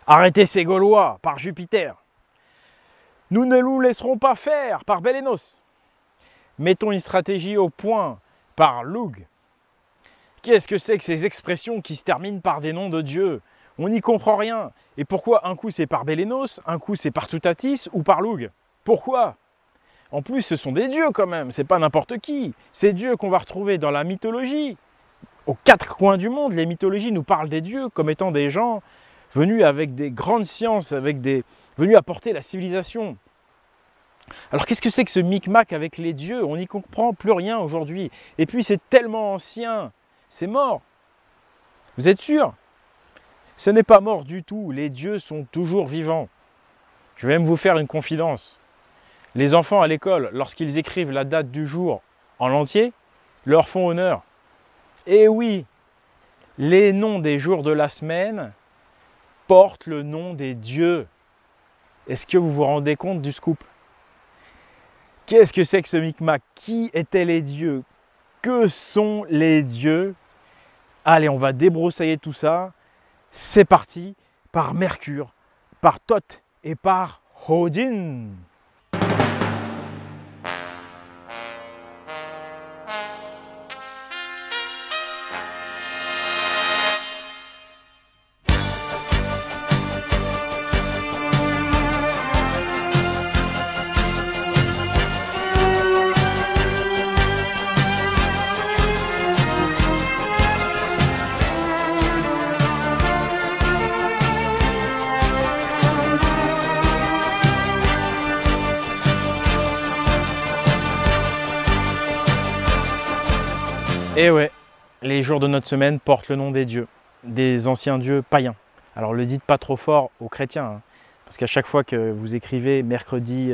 Arrêtez ces Gaulois par Jupiter. Nous ne nous laisserons pas faire par Bélénos. Mettons une stratégie au point par Lug. Qu'est-ce que c'est que ces expressions qui se terminent par des noms de dieux? On n'y comprend rien. Et pourquoi un coup c'est par Bélénos, un coup c'est par Toutatis ou par Lug? Pourquoi? En plus, ce sont des dieux quand même, c'est pas n'importe qui. Ces dieux qu'on va retrouver dans la mythologie. Aux quatre coins du monde, les mythologies nous parlent des dieux comme étant des gens venus avec des grandes sciences, venus apporter la civilisation. Alors qu'est-ce que c'est que ce micmac avec les dieux? On n'y comprend plus rien aujourd'hui. Et puis c'est tellement ancien, c'est mort. Vous êtes sûr? Ce n'est pas mort du tout, les dieux sont toujours vivants. Je vais même vous faire une confidence. Les enfants à l'école, lorsqu'ils écrivent la date du jour en entier, leur font honneur. Et oui, les noms des jours de la semaine portent le nom des dieux. Est-ce que vous vous rendez compte du scoop? Qu'est-ce que c'est que ce micmac? Qui étaient les dieux? Que sont les dieux? Allez, on va débroussailler tout ça. C'est parti par Mercure, par Thoth et par Odin. Et ouais, les jours de notre semaine portent le nom des dieux, des anciens dieux païens. Alors le dites pas trop fort aux chrétiens, hein, parce qu'à chaque fois que vous écrivez mercredi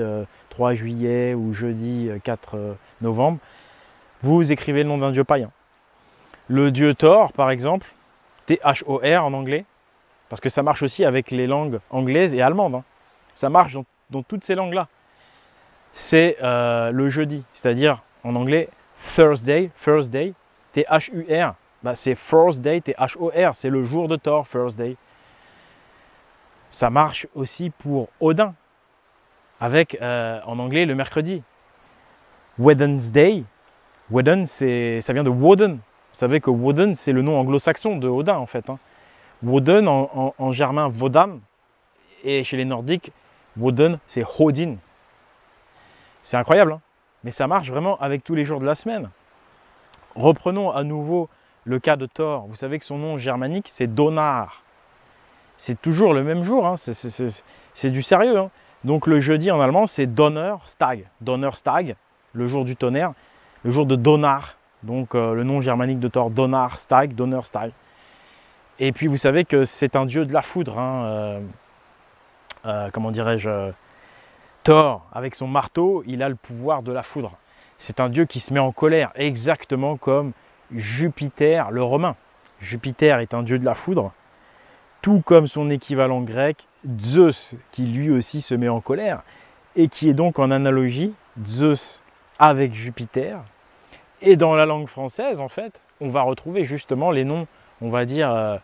3 juillet ou jeudi 4 novembre, vous écrivez le nom d'un dieu païen. Le dieu Thor, par exemple, T-H-O-R en anglais, parce que ça marche aussi avec les langues anglaises et allemandes. Hein. Ça marche dans toutes ces langues-là. C'est le jeudi, c'est-à-dire en anglais Thursday, T-H-U-R, bah, c'est Thursday, T-H-O-R, c'est le jour de Thor, Thursday. Ça marche aussi pour Odin, avec en anglais le mercredi. Wednesday, Woden, ça vient de Woden. Vous savez que Woden, c'est le nom anglo-saxon de Odin en fait. Hein. Woden en germain, Wodan, et chez les nordiques, Woden, c'est Odin. C'est incroyable, hein, mais ça marche vraiment avec tous les jours de la semaine. Reprenons à nouveau le cas de Thor. Vous savez que son nom germanique, c'est Donar. C'est toujours le même jour, hein. C'est du sérieux. Hein. Donc le jeudi en allemand, c'est Donnerstag. Donnerstag, le jour du tonnerre, le jour de Donar. Donc le nom germanique de Thor, Donnerstag. Et puis vous savez que c'est un dieu de la foudre. Hein. Comment dirais-je, Thor, avec son marteau, il a le pouvoir de la foudre. C'est un dieu qui se met en colère, exactement comme Jupiter le romain. Jupiter est un dieu de la foudre, tout comme son équivalent grec, Zeus, qui lui aussi se met en colère, et qui est donc en analogie, Zeus avec Jupiter. Et dans la langue française, en fait, on va retrouver justement les noms, on va dire,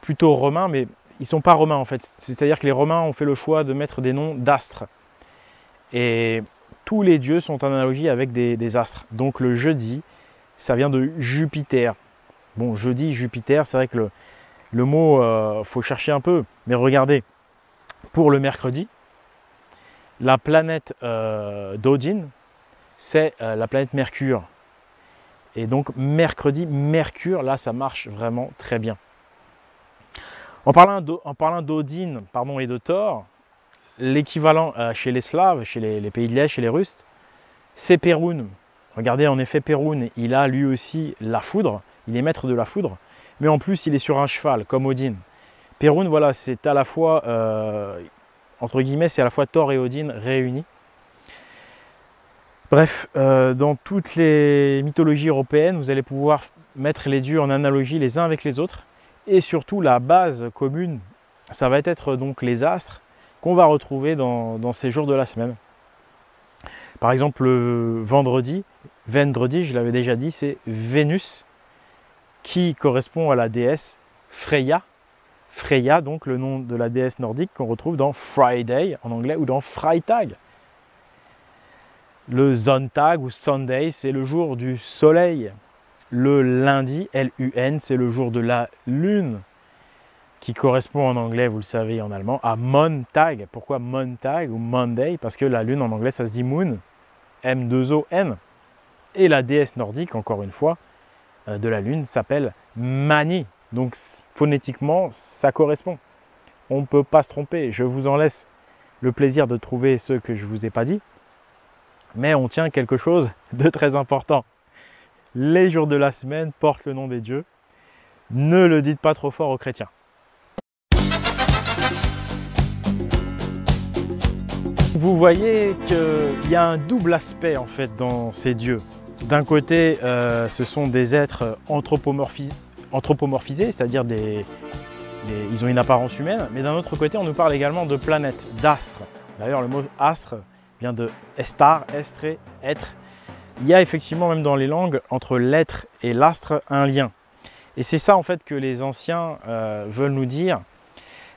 plutôt romains, mais ils ne sont pas romains en fait. C'est-à-dire que les Romains ont fait le choix de mettre des noms d'astres. Et tous les dieux sont en analogie avec des astres. Donc le jeudi, ça vient de Jupiter. Bon, jeudi, Jupiter, c'est vrai que le mot, faut chercher un peu. Mais regardez, pour le mercredi, la planète d'Odin, c'est la planète Mercure. Et donc mercredi, Mercure, là, ça marche vraiment très bien. En parlant d'Odin et de Thor, l'équivalent chez les Slaves, chez les pays de l'Est, chez les Russes, c'est Perun. Regardez, en effet, Perun, il a lui aussi la foudre, il est maître de la foudre, mais en plus, il est sur un cheval, comme Odin. Perun, voilà, c'est à la fois, entre guillemets, c'est à la fois Thor et Odin réunis. Bref, dans toutes les mythologies européennes, vous allez pouvoir mettre les dieux en analogie les uns avec les autres, et surtout, la base commune, ça va être donc les astres, qu'on va retrouver dans ces jours de la semaine. Par exemple, le vendredi, je l'avais déjà dit, c'est Vénus, qui correspond à la déesse Freya. Freya, donc le nom de la déesse nordique qu'on retrouve dans Friday en anglais ou dans Freitag. Le Sonntag ou Sunday, c'est le jour du soleil. Le lundi, L-U-N, c'est le jour de la lune, qui correspond en anglais, vous le savez, en allemand, à Montag. Pourquoi Montag ou Monday? Parce que la lune en anglais, ça se dit Moon, M-2-O-N. Et la déesse nordique, encore une fois, de la lune s'appelle Mani. Donc phonétiquement, ça correspond. On ne peut pas se tromper. Je vous en laisse le plaisir de trouver ce que je ne vous ai pas dit. Mais on tient quelque chose de très important. Les jours de la semaine portent le nom des dieux. Ne le dites pas trop fort aux chrétiens. Vous voyez qu'il y a un double aspect en fait dans ces dieux. D'un côté, ce sont des êtres anthropomorphisés, c'est-à-dire ils ont une apparence humaine, mais d'un autre côté, on nous parle également de planètes, d'astres. D'ailleurs, le mot astre vient de estar, estre, être. Il y a effectivement, même dans les langues, entre l'être et l'astre, un lien. Et c'est ça en fait que les anciens veulent nous dire,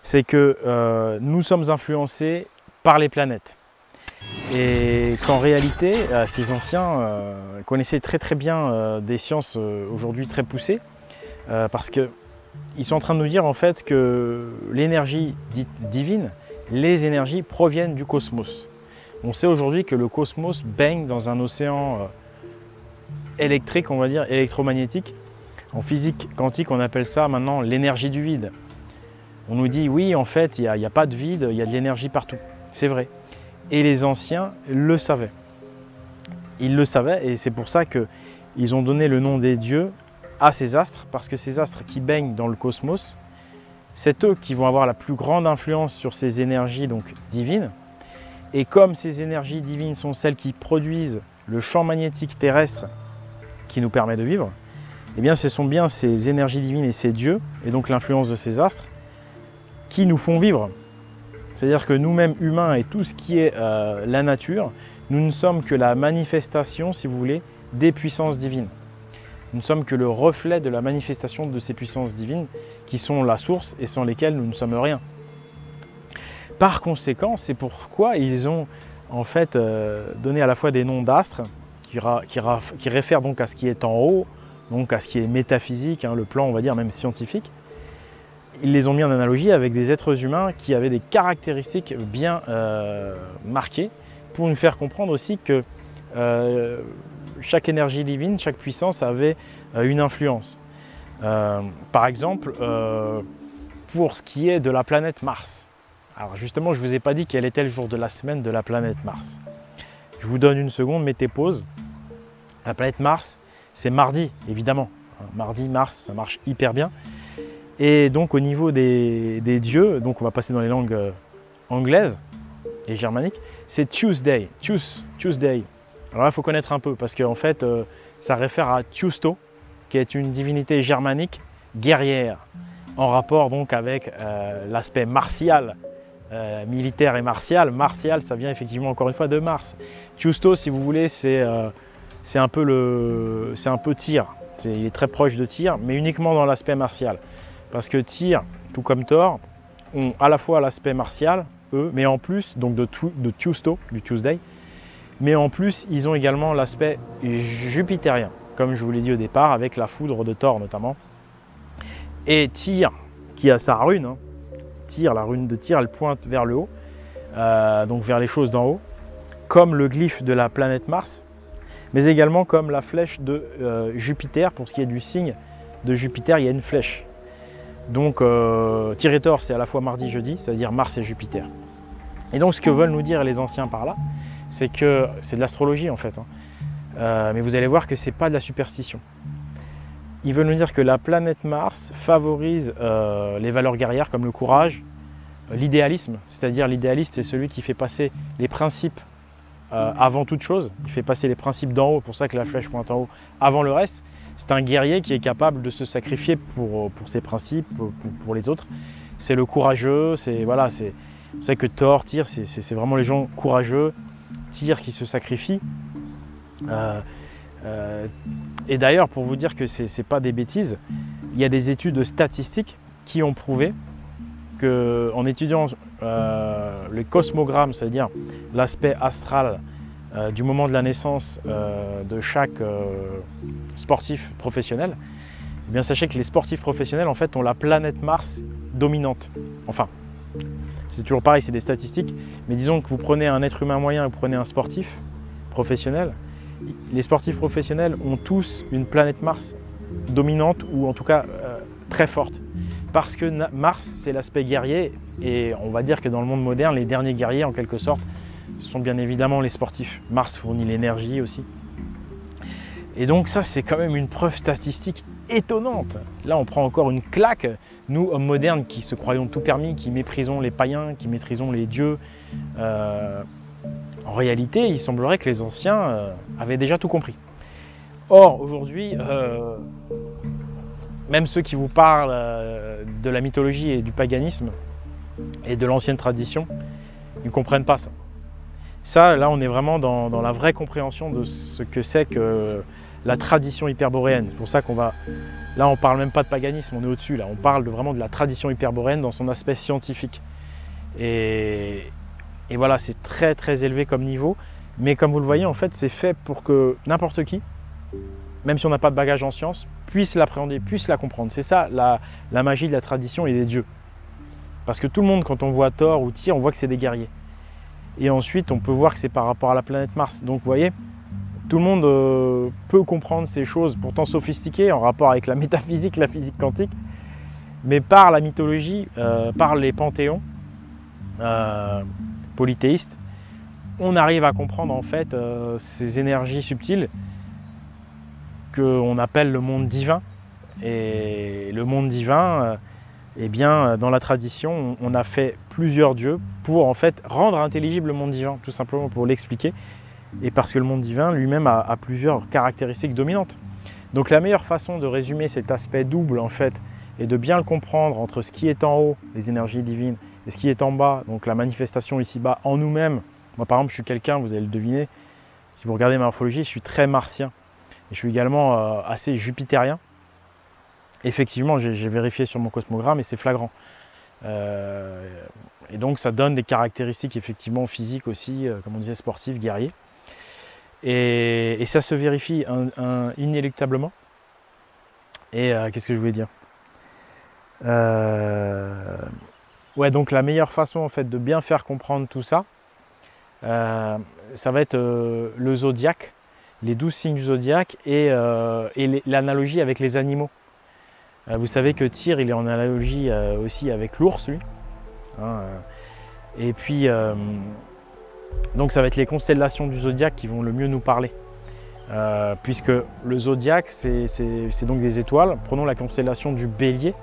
c'est que nous sommes influencés par les planètes. Et qu'en réalité, ces anciens connaissaient très bien des sciences aujourd'hui très poussées, parce qu'ils sont en train de nous dire en fait que l'énergie dite divine, les énergies proviennent du cosmos. On sait aujourd'hui que le cosmos baigne dans un océan électrique, on va dire électromagnétique. En physique quantique, on appelle ça maintenant l'énergie du vide. On nous dit oui, en fait, il n'y a pas de vide, il y a de l'énergie partout. C'est vrai. Et les anciens le savaient. Ils le savaient et c'est pour ça qu'ils ont donné le nom des dieux à ces astres, parce que ces astres qui baignent dans le cosmos, c'est eux qui vont avoir la plus grande influence sur ces énergies donc divines. Et comme ces énergies divines sont celles qui produisent le champ magnétique terrestre qui nous permet de vivre, eh bien ce sont bien ces énergies divines et ces dieux, et donc l'influence de ces astres, qui nous font vivre. C'est-à-dire que nous-mêmes humains et tout ce qui est la nature, nous ne sommes que la manifestation, si vous voulez, des puissances divines. Nous ne sommes que le reflet de la manifestation de ces puissances divines qui sont la source et sans lesquelles nous ne sommes rien. Par conséquent, c'est pourquoi ils ont en fait donné à la fois des noms d'astres qui réfèrent donc à ce qui est en haut, donc à ce qui est métaphysique, hein, le plan on va dire même scientifique. Ils les ont mis en analogie avec des êtres humains qui avaient des caractéristiques bien marquées pour nous faire comprendre aussi que chaque énergie divine, chaque puissance avait une influence. Par exemple, pour ce qui est de la planète Mars. Alors justement, je ne vous ai pas dit quel était le jour de la semaine de la planète Mars. Je vous donne une seconde, mettez pause. La planète Mars, c'est mardi, évidemment. Mardi, Mars, ça marche hyper bien. Et donc au niveau des dieux, donc on va passer dans les langues anglaises et germaniques, c'est Tuesday, Tuesday. Alors là, il faut connaître un peu parce qu'en fait, ça réfère à Teusto, qui est une divinité germanique guerrière, en rapport donc avec l'aspect martial, militaire et martial. Martial, ça vient effectivement encore une fois de Mars. Teusto, si vous voulez, c'est un peu Tyr. Il est très proche de Tyr, mais uniquement dans l'aspect martial. Parce que Tyr, tout comme Thor, ont à la fois l'aspect martial, eux, mais en plus, donc de Teusto, du Tuesday, mais en plus, ils ont également l'aspect jupitérien, comme je vous l'ai dit au départ, avec la foudre de Thor notamment. Et Tyr, qui a sa rune, hein, Tyr, la rune de Tyr, elle pointe vers le haut, donc vers les choses d'en haut, comme le glyphe de la planète Mars, mais également comme la flèche de Jupiter. Pour ce qui est du signe de Jupiter, il y a une flèche. Donc Tyr et Thor, c'est à la fois mardi, jeudi, c'est-à-dire Mars et Jupiter. Et donc ce que veulent nous dire les anciens par là, c'est que c'est de l'astrologie en fait, hein. Mais vous allez voir que ce n'est pas de la superstition. Ils veulent nous dire que la planète Mars favorise les valeurs guerrières comme le courage, l'idéalisme, c'est-à-dire l'idéaliste c'est celui qui fait passer les principes avant toute chose, il fait passer les principes d'en haut, pour ça que la flèche pointe en haut, avant le reste. C'est un guerrier qui est capable de se sacrifier pour ses principes, pour les autres. C'est le courageux, c'est vrai que Thor, Tyr, c'est vraiment les gens courageux, Tyr qui se sacrifie. Et d'ailleurs, pour vous dire que ce n'est pas des bêtises, il y a des études statistiques qui ont prouvé qu'en étudiant le cosmogramme, c'est-à-dire l'aspect astral du moment de la naissance de chaque sportif professionnel, eh bien sachez que les sportifs professionnels en fait ont la planète Mars dominante. Enfin, c'est toujours pareil, c'est des statistiques, mais disons que vous prenez un être humain moyen et vous prenez un sportif professionnel, les sportifs professionnels ont tous une planète Mars dominante ou en tout cas très forte. Parce que Mars, c'est l'aspect guerrier et on va dire que dans le monde moderne, les derniers guerriers en quelque sorte, ce sont bien évidemment les sportifs. Mars fournit l'énergie aussi. Et donc ça, c'est quand même une preuve statistique étonnante. Là, on prend encore une claque. Nous, hommes modernes, qui se croyons tout permis, qui méprisons les païens, qui méprisons les dieux, en réalité, il semblerait que les anciens avaient déjà tout compris. Or, aujourd'hui, même ceux qui vous parlent de la mythologie et du paganisme et de l'ancienne tradition, ils ne comprennent pas ça. Ça, là, on est vraiment dans la vraie compréhension de ce que c'est que la tradition hyperboréenne. C'est pour ça qu'on va... Là, on ne parle même pas de paganisme, on est au-dessus. Là, on parle vraiment de la tradition hyperboréenne dans son aspect scientifique. Et voilà, c'est très très élevé comme niveau. Mais comme vous le voyez, en fait, c'est fait pour que n'importe qui, même si on n'a pas de bagage en sciences, puisse l'appréhender, puisse la comprendre. C'est ça la magie de la tradition et des dieux. Parce que tout le monde, quand on voit Thor ou Tyr, on voit que c'est des guerriers. Et ensuite, on peut voir que c'est par rapport à la planète Mars. Donc, vous voyez, tout le monde peut comprendre ces choses, pourtant sophistiquées, en rapport avec la métaphysique, la physique quantique. Mais par la mythologie, par les panthéons polythéistes, on arrive à comprendre en fait ces énergies subtiles qu'on appelle le monde divin. Et le monde divin, eh bien, dans la tradition, on a fait plusieurs dieux pour en fait rendre intelligible le monde divin, tout simplement pour l'expliquer. Et parce que le monde divin lui-même a plusieurs caractéristiques dominantes. Donc la meilleure façon de résumer cet aspect double en fait, et de bien le comprendre entre ce qui est en haut, les énergies divines, et ce qui est en bas, donc la manifestation ici-bas en nous-mêmes. Moi par exemple, je suis quelqu'un, vous allez le deviner, si vous regardez ma morphologie, je suis très martien. Et je suis également assez jupitérien. Effectivement, j'ai vérifié sur mon cosmogramme et c'est flagrant. Et donc ça donne des caractéristiques effectivement physiques aussi, comme on disait, sportives, guerriers. Et ça se vérifie inéluctablement. Et qu'est-ce que je voulais dire? Ouais, donc la meilleure façon en fait de bien faire comprendre tout ça, ça va être le zodiaque, les 12 signes du zodiaque et l'analogie avec les animaux. Vous savez que Tyr, il est en analogie aussi avec l'ours, lui. Hein, et puis, donc ça va être les constellations du zodiaque qui vont le mieux nous parler. Puisque le zodiaque, c'est donc des étoiles. Prenons la constellation du Bélier.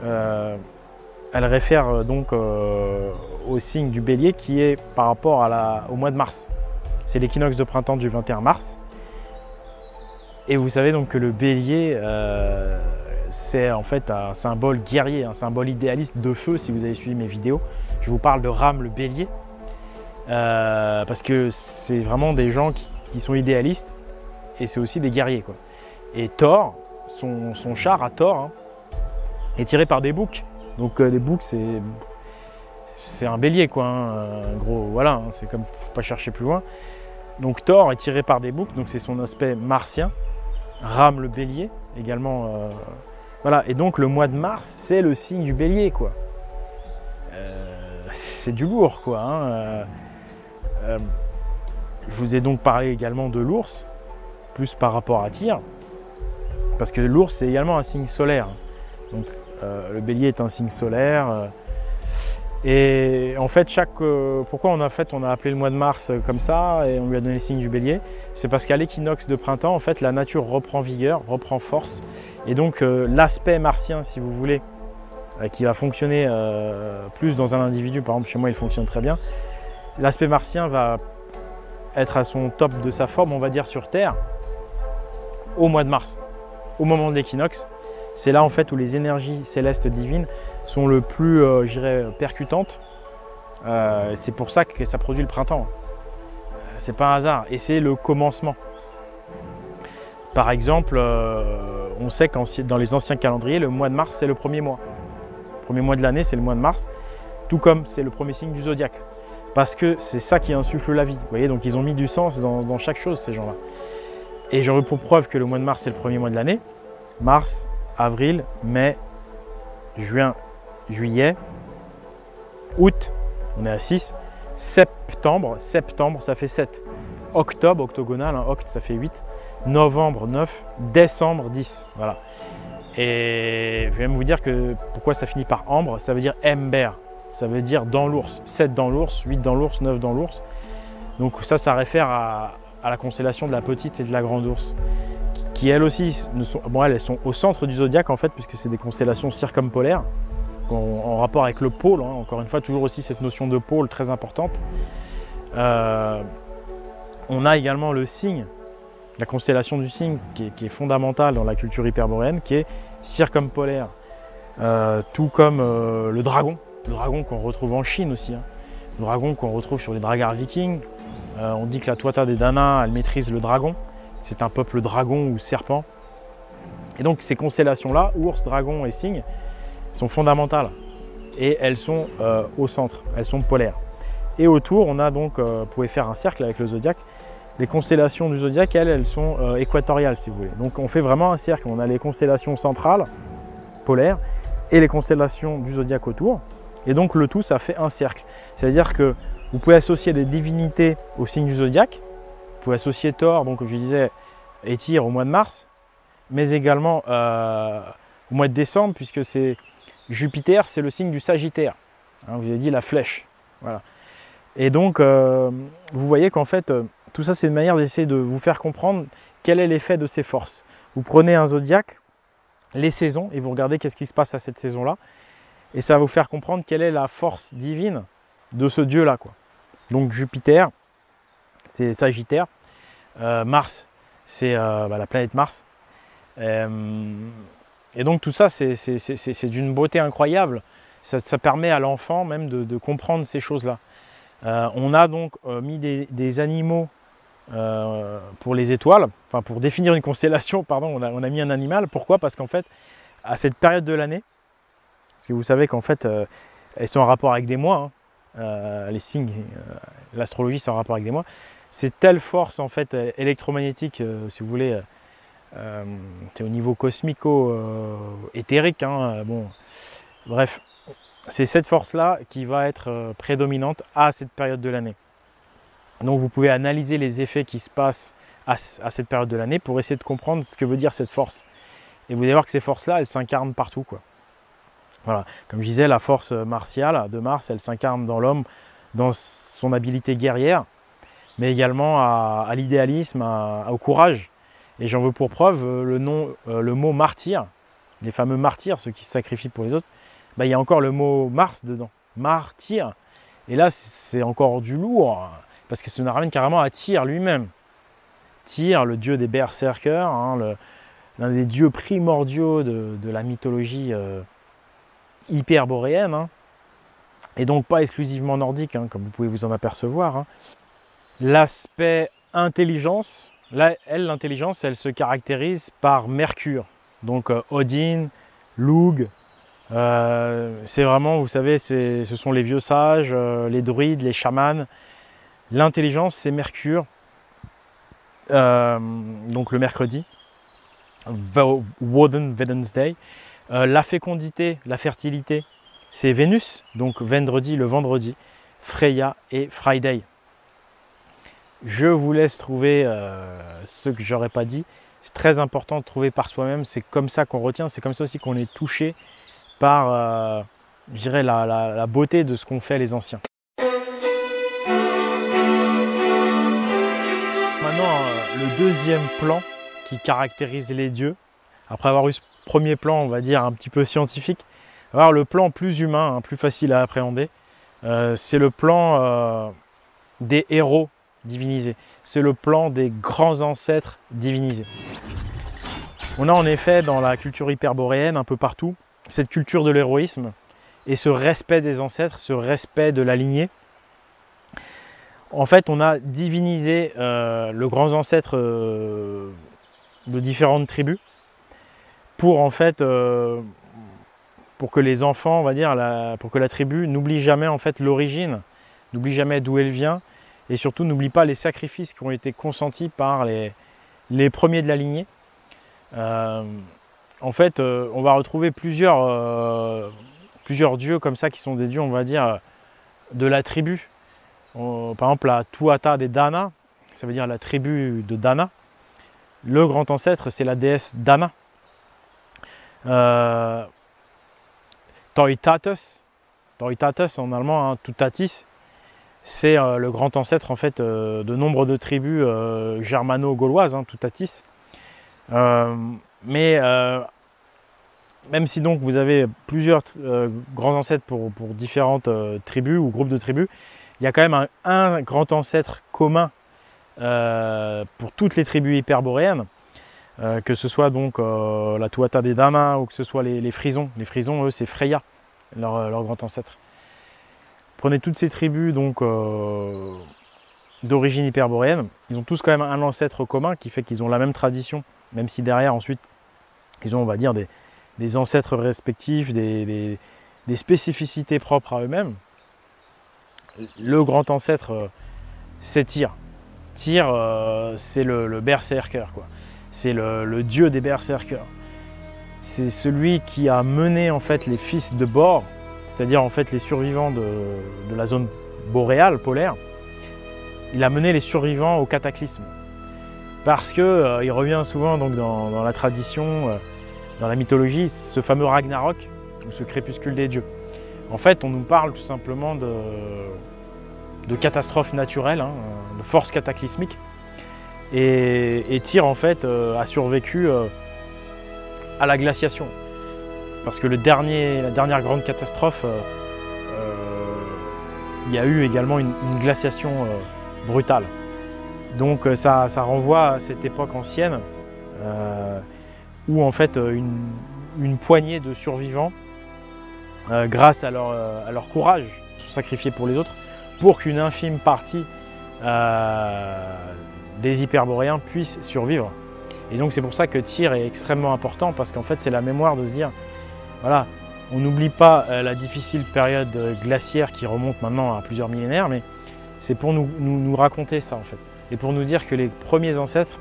Elle réfère donc au signe du Bélier qui est par rapport au mois de mars. C'est l'équinoxe de printemps du 21 mars. Et vous savez donc que le Bélier, c'est en fait un symbole guerrier, un symbole idéaliste de feu. Si vous avez suivi mes vidéos, je vous parle de Ram le Bélier. Parce que c'est vraiment des gens qui sont idéalistes et c'est aussi des guerriers, quoi. Et Thor, son char à Thor, hein, est tiré par des boucs. Donc les boucs, c'est un bélier, quoi. Hein, un gros, voilà, hein, c'est comme, faut pas chercher plus loin. Donc Thor est tiré par des boucs, donc c'est son aspect martien. Ram le bélier également. Voilà, et donc le mois de mars, c'est le signe du bélier, quoi. C'est du lourd, quoi. Hein. Je vous ai donc parlé également de l'ours, plus par rapport à Tyr, parce que l'ours c'est également un signe solaire. Donc le bélier est un signe solaire. Et en fait, pourquoi on a appelé le mois de mars comme ça et on lui a donné le signe du bélier? C'est parce qu'à l'équinoxe de printemps, en fait, la nature reprend vigueur, reprend force. Et donc l'aspect martien, si vous voulez, qui va fonctionner plus dans un individu, par exemple chez moi il fonctionne très bien, l'aspect martien va être à son top de sa forme, on va dire, sur Terre, au mois de mars, au moment de l'équinoxe. C'est là en fait où les énergies célestes divines sont le plus, je dirais, percutantes. C'est pour ça que ça produit le printemps. C'est pas un hasard et c'est le commencement. Par exemple, on sait que dans les anciens calendriers, le mois de mars c'est le premier mois. Le premier mois de l'année, c'est le mois de mars, tout comme c'est le premier signe du zodiaque. Parce que c'est ça qui insuffle la vie. Vous voyez, donc ils ont mis du sens dans chaque chose, ces gens-là. Et j'en veux pour preuve que le mois de mars, c'est le premier mois de l'année. Mars, avril, mai, juin, juillet, août, on est à 6. Septembre, ça fait 7. Octobre, octogonal, hein, oct, ça fait 8. Novembre, 9. Décembre, 10. Voilà. Et je vais même vous dire que pourquoi ça finit par ambre, ça veut dire ember. Ça veut dire dans l'ours. 7 dans l'ours, 8 dans l'ours, 9 dans l'ours. Donc ça réfère à la constellation de la petite et de la grande ours. Qui elles aussi, elles sont au centre du zodiaque en fait, puisque c'est des constellations circumpolaires, en rapport avec le pôle. Hein, encore une fois, toujours aussi cette notion de pôle très importante. On a également le signe, la constellation du cygne qui est fondamentale dans la culture hyperboréenne, qui est circumpolaire. Tout comme le dragon qu'on retrouve en Chine aussi. Hein. Le dragon qu'on retrouve sur les dragars vikings. On dit que la Tuatha Dé Danann, elle maîtrise le dragon. C'est un peuple dragon ou serpent. Et donc ces constellations-là, ours, dragon et cygne, sont fondamentales. Et elles sont au centre, elles sont polaires. Et autour, on a donc, vous pouvez faire un cercle avec le zodiaque. Les constellations du zodiaque, elles sont équatoriales si vous voulez. Donc on fait vraiment un cercle. On a les constellations centrales, polaires, et les constellations du zodiaque autour. Et donc le tout, ça fait un cercle. C'est-à-dire que vous pouvez associer des divinités au signe du zodiaque. Vous pouvez associer Thor, donc comme je disais, et Tyr au mois de mars, mais également au mois de décembre, puisque c'est Jupiter, c'est le signe du Sagittaire. Hein, vous avez dit la flèche. Voilà. Et donc, vous voyez qu'en fait, tout ça, c'est une manière d'essayer de vous faire comprendre quel est l'effet de ces forces. Vous prenez un zodiaque, les saisons, et vous regardez qu'est-ce qui se passe à cette saison-là, et ça va vous faire comprendre quelle est la force divine de ce dieu-là, quoi. Donc Jupiter, c'est Sagittaire. Mars, c'est la planète Mars. Et donc tout ça, c'est d'une beauté incroyable. Ça permet à l'enfant même de comprendre ces choses-là. On a donc mis des animaux pour les étoiles, enfin pour définir une constellation, pardon, on a mis un animal. Pourquoi? Parce qu'en fait, à cette période de l'année, parce que vous savez qu'en fait, elles sont en rapport avec des mois, hein, les signes, l'astrologie, c'est en rapport avec des mois. C'est telle force en fait électromagnétique, si vous voulez, c'est au niveau cosmico-éthérique, hein, bon, bref, c'est cette force-là qui va être prédominante à cette période de l'année. Donc vous pouvez analyser les effets qui se passent à cette période de l'année pour essayer de comprendre ce que veut dire cette force. Et vous allez voir que ces forces-là, elles s'incarnent partout, quoi. Voilà. Comme je disais, la force martiale de Mars, elle s'incarne dans l'homme, dans son habileté guerrière, mais également à l'idéalisme, au courage. Et j'en veux pour preuve le mot martyr, les fameux martyrs, ceux qui se sacrifient pour les autres. Il y a encore le mot Mars dedans, martyr. Et là, c'est encore du lourd, parce que ça nous ramène carrément à Tyr lui-même. Tyr, le dieu des berserkers, hein, l'un des dieux primordiaux de la mythologie hyperboréenne, hein, et donc pas exclusivement nordique, hein, comme vous pouvez vous en apercevoir. Hein. L'aspect intelligence, là, l'intelligence, elle se caractérise par Mercure. Donc Odin, Lugh, c'est vraiment, vous savez, ce sont les vieux sages, les druides, les chamans. L'intelligence, c'est Mercure, donc le mercredi, Woden Wednesday. La fécondité, la fertilité, c'est Vénus, donc vendredi, le vendredi, Freya et Friday. Je vous laisse trouver ce que j'aurais pas dit. C'est très important de trouver par soi-même, c'est comme ça qu'on retient, c'est comme ça aussi qu'on est touché par, je dirais, la beauté de ce qu'ont fait les anciens. Maintenant, le deuxième plan qui caractérise les dieux, après avoir eu ce premier plan, on va dire, un petit peu scientifique, alors le plan plus humain, hein, plus facile à appréhender, c'est le plan des héros divinisés. C'est le plan des grands ancêtres divinisés. On a en effet dans la culture hyperboréenne, un peu partout, cette culture de l'héroïsme et ce respect des ancêtres, ce respect de la lignée. En fait, on a divinisé le grand ancêtre de différentes tribus pour en fait pour que les enfants, on va dire, pour que la tribu n'oublie jamais en fait l'origine, n'oublie jamais d'où elle vient, et surtout n'oublie pas les sacrifices qui ont été consentis par les premiers de la lignée. En fait, on va retrouver plusieurs dieux comme ça qui sont des dieux, on va dire, de la tribu. Par exemple, la Tuatha des Dana, ça veut dire la tribu de Dana. Le grand ancêtre, c'est la déesse Dana. Toitatis, en allemand, hein, Tutatis, c'est le grand ancêtre en fait de nombre de tribus germano-gauloises, hein, Tutatis. Même si donc vous avez plusieurs grands ancêtres pour différentes tribus ou groupes de tribus, il y a quand même un grand ancêtre commun pour toutes les tribus hyperboréennes, que ce soit donc la Tuatha des Dana ou que ce soit les Frisons. Les Frisons, eux, c'est Freya, leur grand ancêtre. Prenez toutes ces tribus donc d'origine hyperboréenne, ils ont tous quand même un ancêtre commun qui fait qu'ils ont la même tradition, même si derrière ensuite ils ont, on va dire, des ancêtres respectifs, des spécificités propres à eux-mêmes. Le grand ancêtre, c'est Tyr. Tyr, c'est le berserker, quoi. C'est le dieu des berserkers. C'est celui qui a mené en fait les fils de Bor, c'est-à-dire en fait les survivants de la zone boréale, polaire. Il a mené les survivants au cataclysme. Parce que il revient souvent donc dans la tradition, dans la mythologie, ce fameux Ragnarok, ou ce crépuscule des dieux. En fait, on nous parle tout simplement de catastrophes naturelles, hein, de forces cataclysmiques. Et Tyr, en fait, a survécu à la glaciation. Parce que la dernière grande catastrophe, il y a eu également une glaciation brutale. Donc ça renvoie à cette époque ancienne où en fait une poignée de survivants, grâce à leur courage, se sont sacrifiés pour les autres pour qu'une infime partie des hyperboréens puissent survivre. Et donc c'est pour ça que Tyr est extrêmement important, parce qu'en fait c'est la mémoire de se dire, voilà, on n'oublie pas la difficile période glaciaire qui remonte maintenant à plusieurs millénaires, mais c'est pour nous raconter ça en fait. Et pour nous dire que les premiers ancêtres,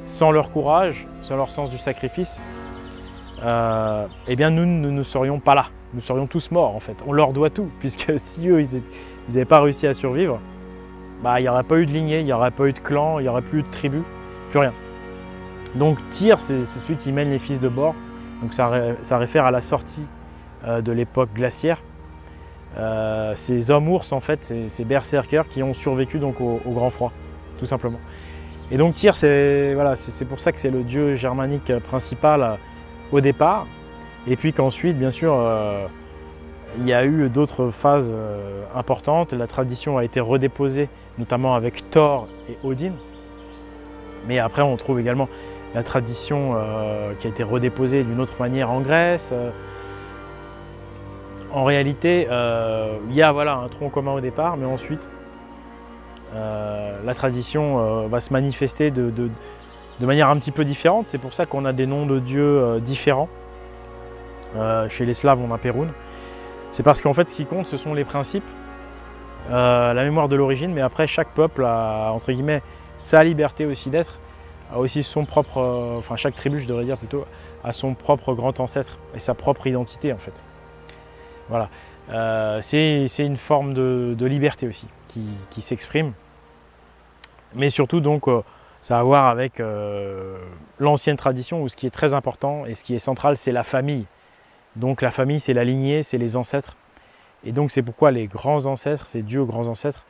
sans leur courage, sans leur sens du sacrifice, eh bien nous ne serions pas là. Nous serions tous morts en fait. On leur doit tout, puisque si eux, ils n'avaient pas réussi à survivre, bah, il n'y aurait pas eu de lignée, il n'y aurait pas eu de clan, il n'y aurait plus eu de tribu, plus rien. Donc Tyr, c'est celui qui mène les fils de Bor. Donc ça réfère à la sortie de l'époque glaciaire. Ces hommes ours, en fait, ces berserkers qui ont survécu donc au grand froid, tout simplement. Et donc Tyr, c'est pour ça que c'est le dieu germanique principal au départ. Et puis qu'ensuite, bien sûr, il y a eu d'autres phases importantes. La tradition a été redéposée, notamment avec Thor et Odin. Mais après, on trouve également la tradition qui a été redéposée d'une autre manière en Grèce. En réalité, il y a un tronc commun au départ, mais ensuite, la tradition va se manifester de manière un petit peu différente. C'est pour ça qu'on a des noms de dieux différents. Chez les Slaves, on a Perun. C'est parce qu'en fait, ce qui compte, ce sont les principes, la mémoire de l'origine, mais après, chaque peuple a, entre guillemets, sa liberté aussi d'être, a aussi son propre, enfin chaque tribu, je devrais dire plutôt, a son propre grand ancêtre et sa propre identité, en fait. Voilà. C'est une forme de liberté aussi qui s'exprime. Mais surtout, donc, ça a à voir avec l'ancienne tradition, où ce qui est très important et ce qui est central, c'est la famille. Donc la famille, c'est la lignée, c'est les ancêtres. Et donc c'est pourquoi les grands ancêtres, ces dieux grands ancêtres,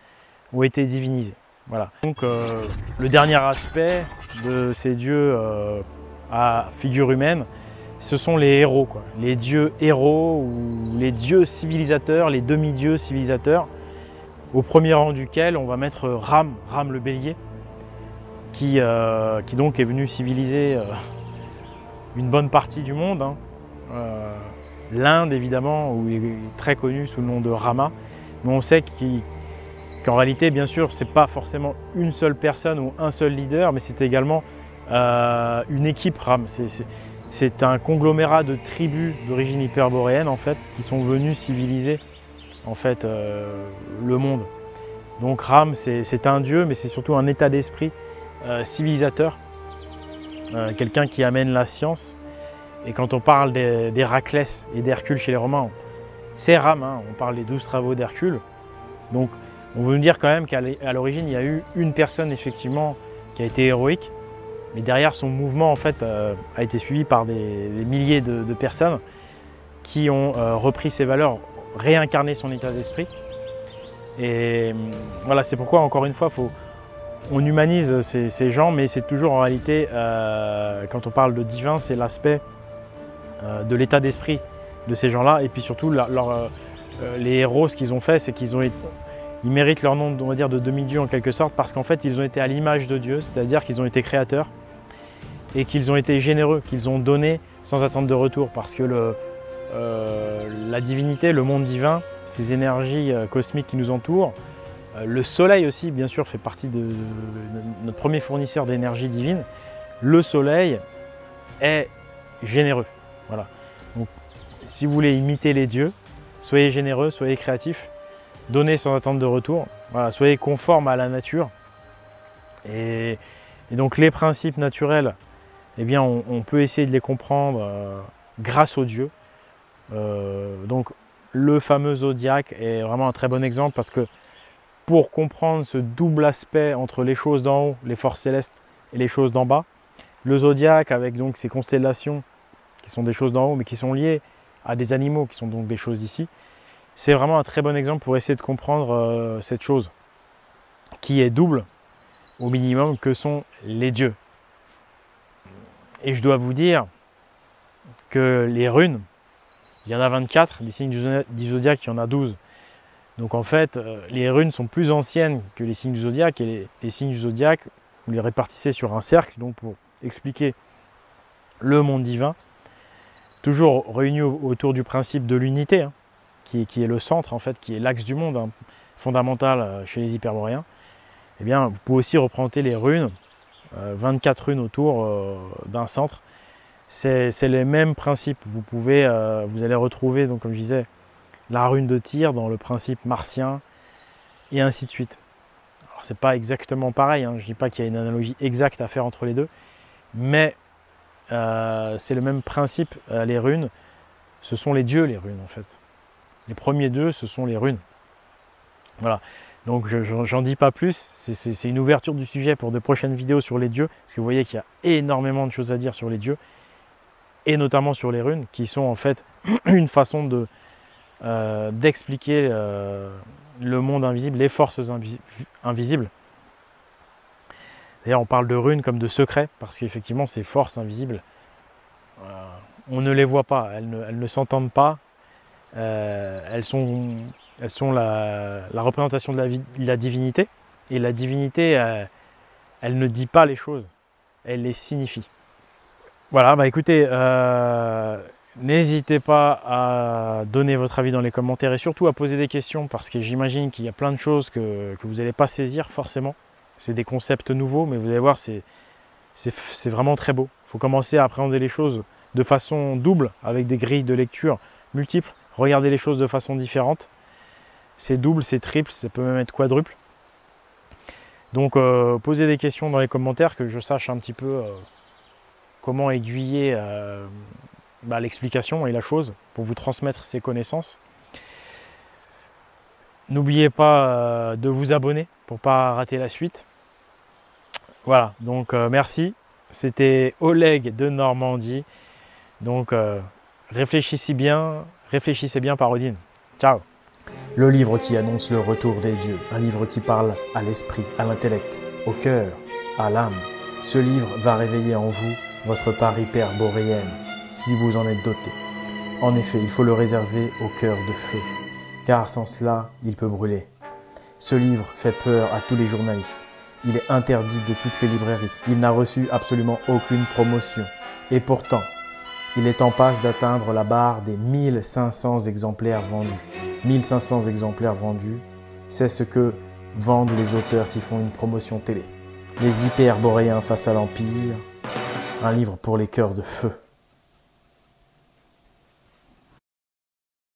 ont été divinisés. Voilà. Donc le dernier aspect de ces dieux à figure humaine, ce sont les héros, quoi. Les dieux héros ou les dieux civilisateurs, les demi-dieux civilisateurs, au premier rang duquel on va mettre Ram le bélier, qui donc est venu civiliser une bonne partie du monde, hein. L'Inde évidemment, où il est très connu sous le nom de Rama, mais on sait qu'en réalité, bien sûr, c'est pas forcément une seule personne ou un seul leader, mais c'est également une équipe Ram. C'est un conglomérat de tribus d'origine hyperboréenne en fait, qui sont venues civiliser en fait, le monde. Donc Ram, c'est un dieu, mais c'est surtout un état d'esprit civilisateur, quelqu'un qui amène la science. Et quand on parle d'Héraclès et d'Hercule chez les Romains, c'est Ram, hein, on parle des 12 travaux d'Hercule. Donc on veut nous dire quand même qu'à l'origine, il y a eu une personne effectivement qui a été héroïque, mais derrière son mouvement en fait, a été suivi par des milliers de personnes qui ont repris ses valeurs, réincarné son état d'esprit. Et voilà, c'est pourquoi encore une fois, on humanise ces gens, mais c'est toujours en réalité, quand on parle de divin, c'est l'aspect de l'état d'esprit de ces gens-là. Et puis surtout, les héros, ce qu'ils ont fait, c'est qu'ils méritent leur nom, on va dire, de demi-dieu en quelque sorte, parce qu'en fait, ils ont été à l'image de Dieu, c'est-à-dire qu'ils ont été créateurs et qu'ils ont été généreux, qu'ils ont donné sans attendre de retour, parce que la divinité, le monde divin, ces énergies cosmiques qui nous entourent, le soleil aussi, bien sûr, fait partie de notre premier fournisseur d'énergie divine. Le soleil est généreux. Voilà. Donc, si vous voulez imiter les dieux, soyez généreux, soyez créatifs, donnez sans attendre de retour. Voilà, soyez conformes à la nature. Et donc, les principes naturels, eh bien, on peut essayer de les comprendre grâce aux dieux. Donc, le fameux zodiaque est vraiment un très bon exemple parce que pour comprendre ce double aspect entre les choses d'en haut, les forces célestes, et les choses d'en bas, le zodiaque avec donc ces constellations qui sont des choses d'en haut mais qui sont liées à des animaux qui sont donc des choses d'ici, c'est vraiment un très bon exemple pour essayer de comprendre cette chose qui est double au minimum que sont les dieux. Et je dois vous dire que les runes, il y en a 24, les signes du zodiaque, il y en a 12. Donc en fait, les runes sont plus anciennes que les signes du zodiaque, et les signes du zodiaque, vous les répartissez sur un cercle, donc pour expliquer le monde divin, toujours réunis autour du principe de l'unité, hein, qui est le centre, en fait, qui est l'axe du monde, hein, fondamental chez les hyperboréens. Eh bien, vous pouvez aussi représenter les runes, 24 runes autour d'un centre. C'est les mêmes principes. Vous allez retrouver, donc, comme je disais, la rune de Tyr dans le principe martien, et ainsi de suite. Alors, c'est pas exactement pareil, hein. Je ne dis pas qu'il y a une analogie exacte à faire entre les deux, mais c'est le même principe. Les runes, ce sont les dieux, les runes, en fait. Les premiers d'eux, ce sont les runes. Voilà. Donc, j'en dis pas plus. C'est une ouverture du sujet pour de prochaines vidéos sur les dieux, parce que vous voyez qu'il y a énormément de choses à dire sur les dieux, et notamment sur les runes, qui sont en fait une façon d'expliquer le monde invisible, les forces invisibles. D'ailleurs, on parle de runes comme de secrets, parce qu'effectivement, ces forces invisibles, on ne les voit pas, elles ne s'entendent pas, elles sont la représentation de la divinité, et la divinité, elle ne dit pas les choses, elle les signifie. Voilà, bah écoutez, n'hésitez pas à donner votre avis dans les commentaires et surtout à poser des questions parce que j'imagine qu'il y a plein de choses que vous n'allez pas saisir forcément. C'est des concepts nouveaux, mais vous allez voir, c'est vraiment très beau. Il faut commencer à appréhender les choses de façon double, avec des grilles de lecture multiples. Regarder les choses de façon différente. C'est double, c'est triple, ça peut même être quadruple. Donc posez des questions dans les commentaires que je sache un petit peu comment aiguiller l'explication et la chose pour vous transmettre ces connaissances. N'oubliez pas de vous abonner pour ne pas rater la suite. Voilà, donc merci. C'était Oleg de Normandie. Donc réfléchissez bien par Odin. Ciao. Le livre qui annonce le retour des dieux, un livre qui parle à l'esprit, à l'intellect, au cœur, à l'âme. Ce livre va réveiller en vous votre part hyperboréenne, si vous en êtes doté. En effet, il faut le réserver au cœur de feu, car sans cela, il peut brûler. Ce livre fait peur à tous les journalistes. Il est interdit de toutes les librairies. Il n'a reçu absolument aucune promotion. Et pourtant, il est en passe d'atteindre la barre des 1500 exemplaires vendus. 1500 exemplaires vendus, c'est ce que vendent les auteurs qui font une promotion télé. Les hyperboréens face à l'Empire, un livre pour les cœurs de feu.